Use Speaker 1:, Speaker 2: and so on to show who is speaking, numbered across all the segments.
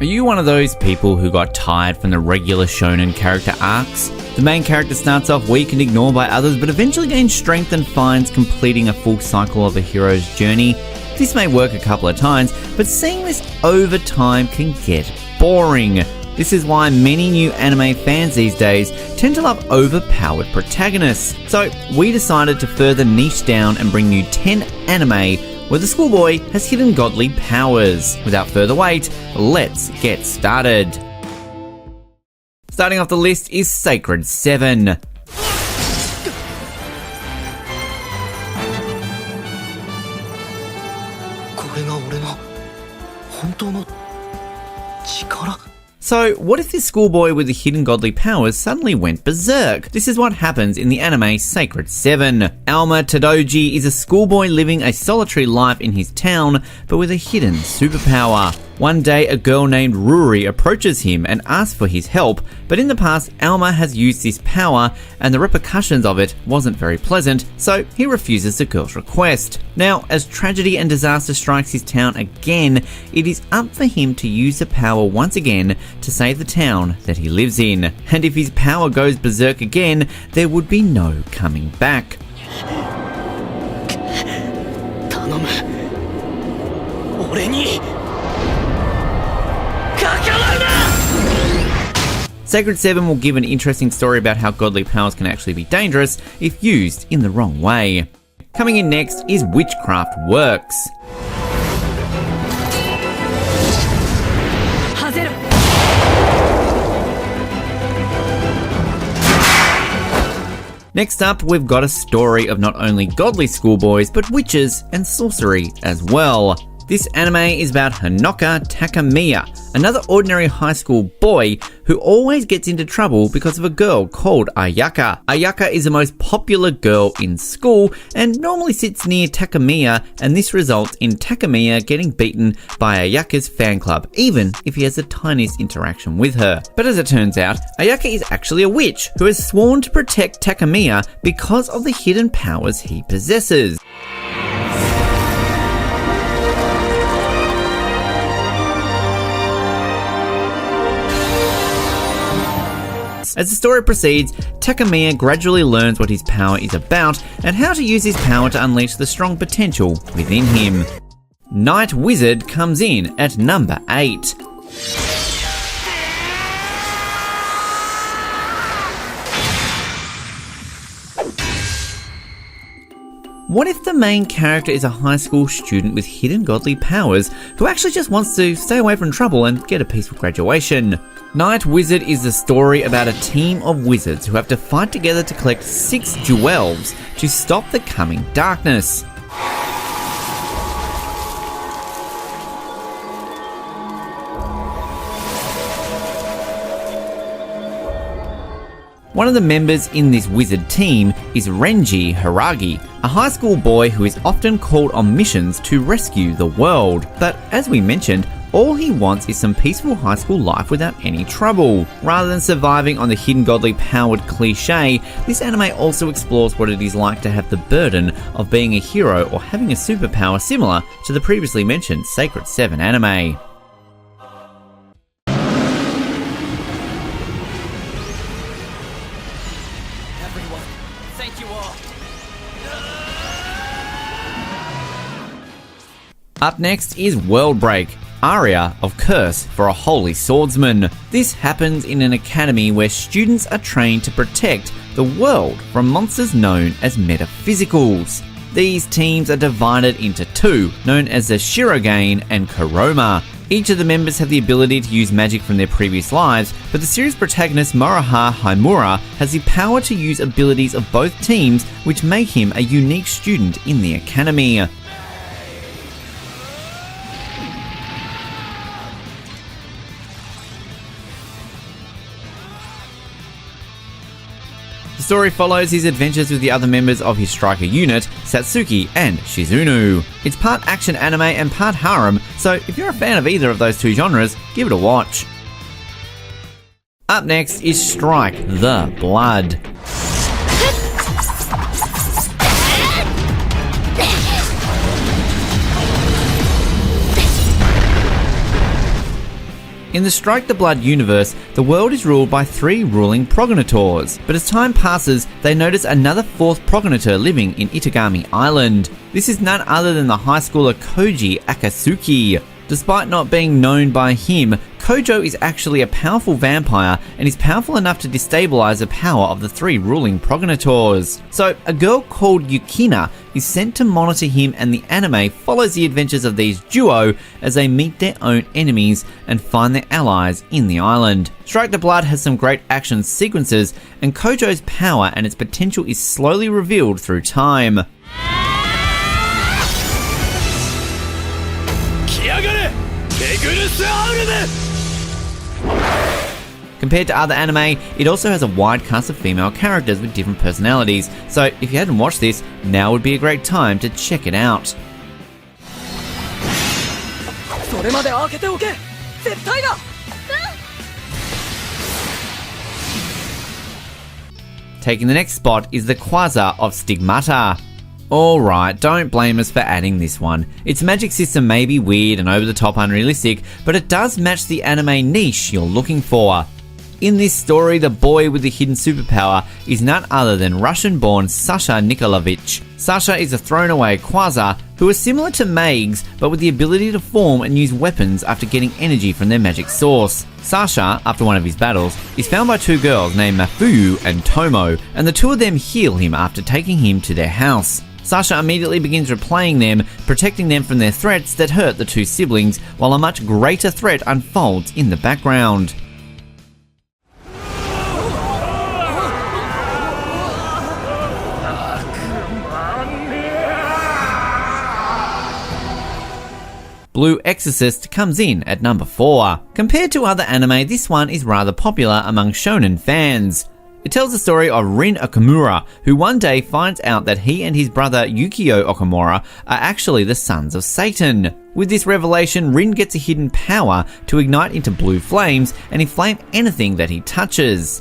Speaker 1: Are you one of those people who got tired from the regular shounen character arcs? The main character starts off weak and ignored by others, but eventually gains strength and finds completing a full cycle of a hero's journey. This may work a couple of times, but seeing this over time can get boring. This is why many new anime fans these days tend to love overpowered protagonists. So we decided to further niche down and bring you 10 anime where the schoolboy has hidden godly powers. Without further wait, let's get started. Starting off the list is Sacred 7. So, what if this schoolboy with the hidden godly powers suddenly went berserk? This is what happens in the anime Sacred 7. Alma Tadoji is a schoolboy living a solitary life in his town, but with a hidden superpower. One day, a girl named Ruri approaches him and asks for his help, but in the past, Alma has used this power, and the repercussions of it wasn't very pleasant, so he refuses the girl's request. Now, as tragedy and disaster strikes his town again, it is up for him to use the power once again to save the town that he lives in. And if his power goes berserk again, there would be no coming back. Sacred 7 will give an interesting story about how godly powers can actually be dangerous if used in the wrong way. Coming in next is Witchcraft Works. Next up, we've got a story of not only godly schoolboys, but witches and sorcery as well. This anime is about Hanoka Takamiya, another ordinary high school boy who always gets into trouble because of a girl called Ayaka. Ayaka is the most popular girl in school and normally sits near Takamiya, and this results in Takamiya getting beaten by Ayaka's fan club, even if he has the tiniest interaction with her. But as it turns out, Ayaka is actually a witch who has sworn to protect Takamiya because of the hidden powers he possesses. As the story proceeds, Takamiya gradually learns what his power is about and how to use his power to unleash the strong potential within him. Night Wizard comes in at number 8. What if the main character is a high school student with hidden godly powers who actually just wants to stay away from trouble and get a peaceful graduation? Night Wizard is the story about a team of wizards who have to fight together to collect 6 jewels to stop the coming darkness. One of the members in this wizard team is Renji Haragi, a high school boy who is often called on missions to rescue the world. But as we mentioned, all he wants is some peaceful high school life without any trouble. Rather than surviving on the hidden godly powered cliche, this anime also explores what it is like to have the burden of being a hero or having a superpower similar to the previously mentioned Sacred 7 anime. Up next is World Break, Aria of Curse for a Holy Swordsman. This happens in an academy where students are trained to protect the world from monsters known as metaphysicals. These teams are divided into 2, known as the Shirogane and Kuroma. Each of the members have the ability to use magic from their previous lives, but the series protagonist Moroha Haimura has the power to use abilities of both teams, which make him a unique student in the academy. The story follows his adventures with the other members of his striker unit, Satsuki and Shizunu. It's part action anime and part harem, so if you're a fan of either of those 2 genres, give it a watch. Up next is Strike the Blood. In the Strike the Blood universe, the world is ruled by 3 ruling progenitors, but as time passes, they notice another 4th progenitor living in Itagami Island. This is none other than the high schooler Koji Akatsuki. Despite not being known by him, Kojo is actually a powerful vampire and is powerful enough to destabilize the power of the 3 ruling progenitors. So, a girl called Yukina is sent to monitor him, and the anime follows the adventures of these duo as they meet their own enemies and find their allies in the island. Strike the Blood has some great action sequences, and Kojo's power and its potential is slowly revealed through time. Compared to other anime, it also has a wide cast of female characters with different personalities, so if you hadn't watched this, now would be a great time to check it out. Taking the next spot is the Qwaser of Stigmata. Alright, don't blame us for adding this one. Its magic system may be weird and over the top unrealistic, but it does match the anime niche you're looking for. In this story, the boy with the hidden superpower is none other than Russian-born Sasha Nikolaevich. Sasha is a thrown-away Qwaser who is similar to Meigs, but with the ability to form and use weapons after getting energy from their magic source. Sasha, after one of his battles, is found by 2 girls named Mafuyu and Tomo, and the 2 of them heal him after taking him to their house. Sasha immediately begins replaying them, protecting them from their threats that hurt the 2 siblings, while a much greater threat unfolds in the background. Blue Exorcist comes in at number 4. Compared to other anime, this one is rather popular among shounen fans. It tells the story of Rin Okamura, who one day finds out that he and his brother Yukio Okamura are actually the sons of Satan. With this revelation, Rin gets a hidden power to ignite into blue flames and inflame anything that he touches.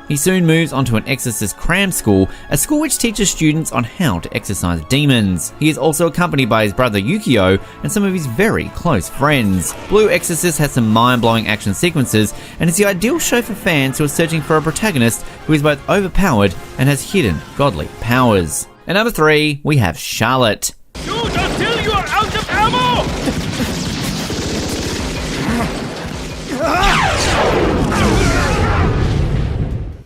Speaker 1: He soon moves on to an Exorcist cram school, a school which teaches students on how to exorcise demons. He is also accompanied by his brother Yukio and some of his very close friends. Blue Exorcist has some mind-blowing action sequences and is the ideal show for fans who are searching for a protagonist who is both overpowered and has hidden godly powers. At number 3, we have Charlotte.
Speaker 2: Shoot until you are out of ammo!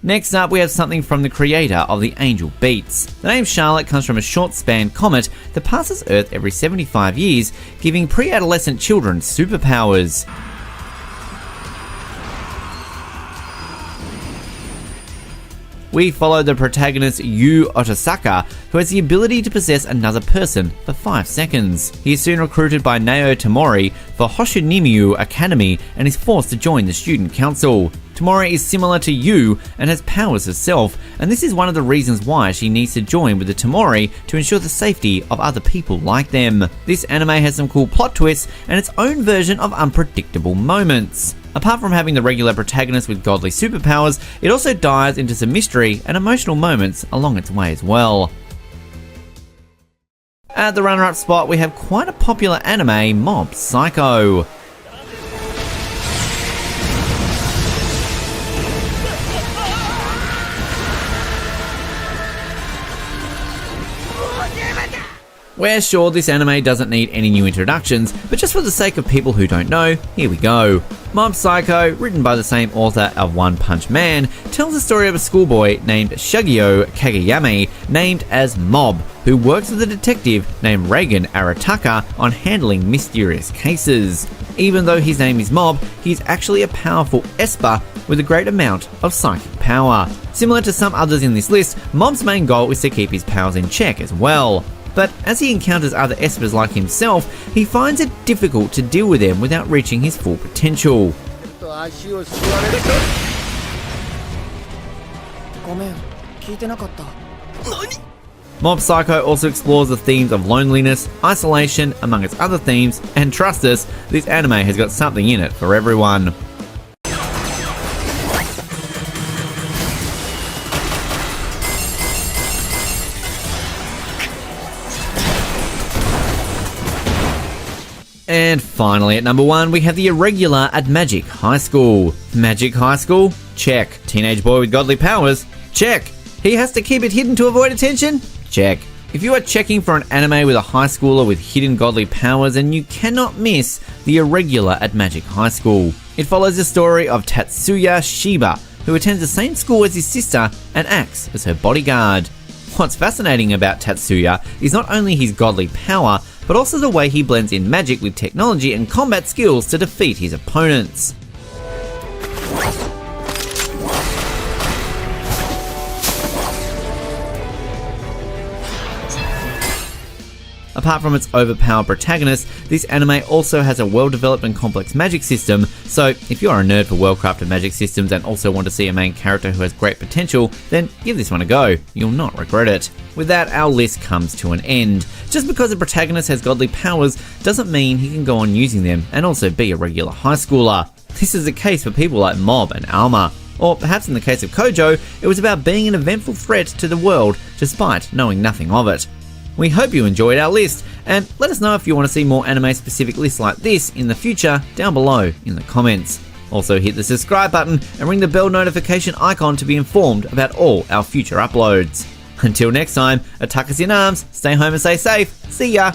Speaker 1: Next up, we have something from the creator of the Angel Beats. The name Charlotte comes from a short-span comet that passes Earth every 75 years, giving pre-adolescent children superpowers. We follow the protagonist Yu Otosaka, who has the ability to possess another person for 5 seconds. He is soon recruited by Nao Tamori for Hoshinimu Academy and is forced to join the student council. Tamori is similar to Yu and has powers herself, and this is one of the reasons why she needs to join with the Tamori to ensure the safety of other people like them. This anime has some cool plot twists and its own version of unpredictable moments. Apart from having the regular protagonist with godly superpowers, it also dives into some mystery and emotional moments along its way as well. At the runner-up spot, we have quite a popular anime, Mob Psycho. We're sure this anime doesn't need any new introductions, but just for the sake of people who don't know, here we go. Mob Psycho, written by the same author of One Punch Man, tells the story of a schoolboy named Shugio Kageyame, named as Mob, who works with a detective named Regent Arataka on handling mysterious cases. Even though his name is Mob, he is actually a powerful Esper with a great amount of psychic power. Similar to some others in this list, Mob's main goal is to keep his powers in check as well. But as he encounters other Espers like himself, he finds it difficult to deal with them without reaching his full potential. Mob Psycho also explores the themes of loneliness, isolation, among its other themes, and trust us, this anime has got something in it for everyone. And finally at number 1, we have the Irregular at Magic High School. Magic High School? Check. Teenage boy with godly powers? Check. He has to keep it hidden to avoid attention? Check. If you are checking for an anime with a high schooler with hidden godly powers, then you cannot miss the Irregular at Magic High School. It follows the story of Tatsuya Shiba, who attends the same school as his sister and acts as her bodyguard. What's fascinating about Tatsuya is not only his godly power, but also the way he blends in magic with technology and combat skills to defeat his opponents. Apart from its overpowered protagonists, this anime also has a well-developed and complex magic system, so if you are a nerd for well-crafted magic systems and also want to see a main character who has great potential, then give this one a go. You'll not regret it. With that, our list comes to an end. Just because a protagonist has godly powers doesn't mean he can go on using them and also be a regular high schooler. This is the case for people like Mob and Alma. Or perhaps in the case of Kojo, it was about being an eventful threat to the world despite knowing nothing of it. We hope you enjoyed our list, and let us know if you want to see more anime-specific lists like this in the future down below in the comments. Also hit the subscribe button and ring the bell notification icon to be informed about all our future uploads. Until next time, attackers in arms, stay home and stay safe. See ya!